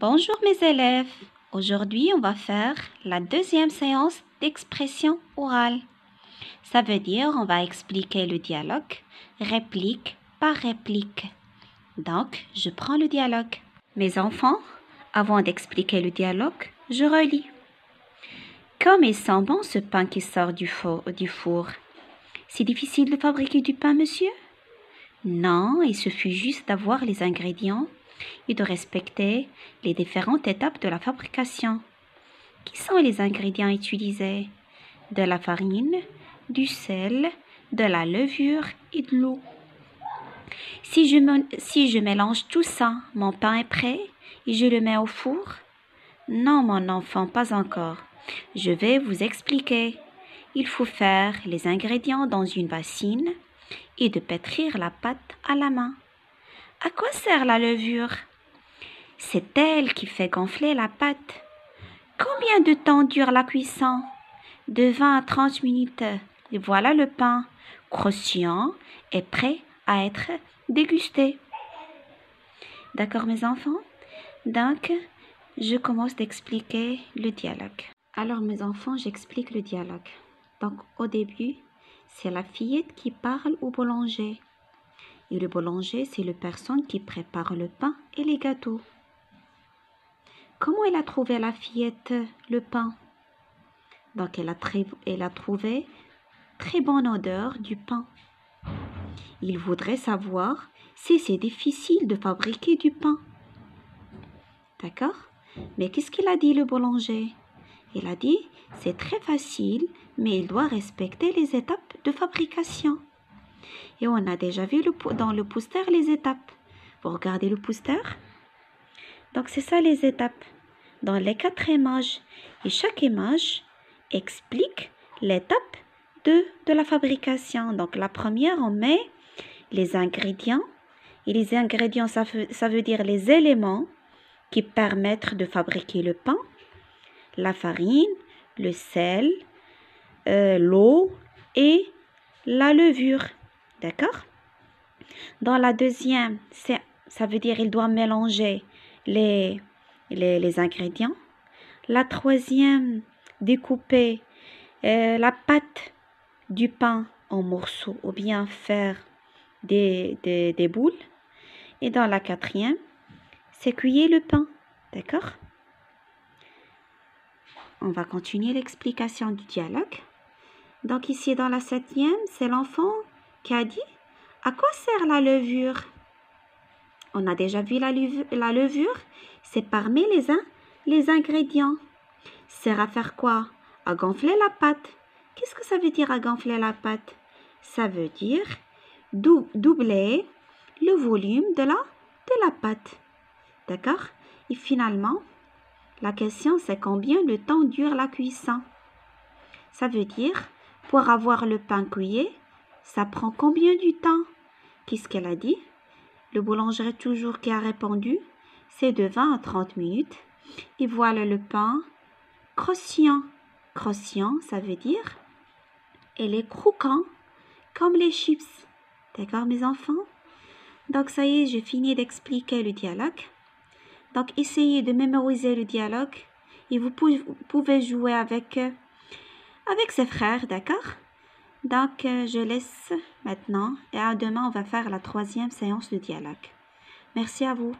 Bonjour mes élèves, aujourd'hui on va faire la deuxième séance d'expression orale. Ça veut dire on va expliquer le dialogue, réplique par réplique. Donc, je prends le dialogue. Mes enfants, avant d'expliquer le dialogue, je relis. Comme il sent bon ce pain qui sort du four. C'est difficile de fabriquer du pain, monsieur? Non, il suffit juste d'avoir les ingrédients et de respecter les différentes étapes de la fabrication. Qui sont les ingrédients utilisés? De la farine, du sel, de la levure et de l'eau. Si je mélange tout ça, mon pain est prêt et je le mets au four? Non, mon enfant, pas encore. Je vais vous expliquer. Il faut faire les ingrédients dans une bassine et de pétrir la pâte à la main. À quoi sert la levure? C'est elle qui fait gonfler la pâte. Combien de temps dure la cuisson? De 20 à 30 minutes. Et voilà le pain, croustillant et prêt à être dégusté. D'accord mes enfants? Donc, je commence d'expliquer le dialogue. Alors mes enfants, j'explique le dialogue. Donc, au début, c'est la fillette qui parle au boulanger. Et le boulanger, c'est la personne qui prépare le pain et les gâteaux. Comment elle a trouvé la fillette le pain? Donc, elle a trouvé très bonne odeur du pain. Il voudrait savoir si c'est difficile de fabriquer du pain. D'accord? Mais qu'est-ce qu'il a dit le boulanger? Il a dit, c'est très facile, mais il doit respecter les étapes de fabrication. Et on a déjà vu dans le poster les étapes. Vous regardez le poster? Donc, c'est ça les étapes. Dans les 4 images. Et chaque image explique l'étape de la fabrication. Donc, la première, on met les ingrédients. Et les ingrédients, ça veut dire les éléments qui permettent de fabriquer le pain. La farine, le sel, l'eau et la levure. D'accord? Dans la deuxième, ça veut dire il doit mélanger les ingrédients. La troisième, découper la pâte du pain en morceaux ou bien faire des boules. Et dans la quatrième, c'est cuire le pain. D'accord? On va continuer l'explication du dialogue. Donc ici dans la 7e, c'est l'enfant qui a dit « À quoi sert la levure ?» On a déjà vu la levure, c'est parmi les ingrédients. Sert à faire quoi? À gonfler la pâte. Qu'est-ce que ça veut dire à gonfler la pâte? Ça veut dire doubler le volume de la pâte. D'accord? Et finalement, la question c'est combien de temps dure la cuisson? Ça veut dire, pour avoir le pain cuit, ça prend combien de temps? Qu'est-ce qu'elle a dit? Le boulanger toujours qui a répondu, c'est de 20 à 30 minutes. Et voilà le pain croustillant. Croustillant, ça veut dire, elle est croquant comme les chips. D'accord mes enfants? Donc ça y est, j'ai fini d'expliquer le dialogue. Donc essayez de mémoriser le dialogue et vous pouvez jouer avec ses frères, d'accord? Donc je laisse maintenant et à demain on va faire la 3e séance de dialogue. Merci à vous.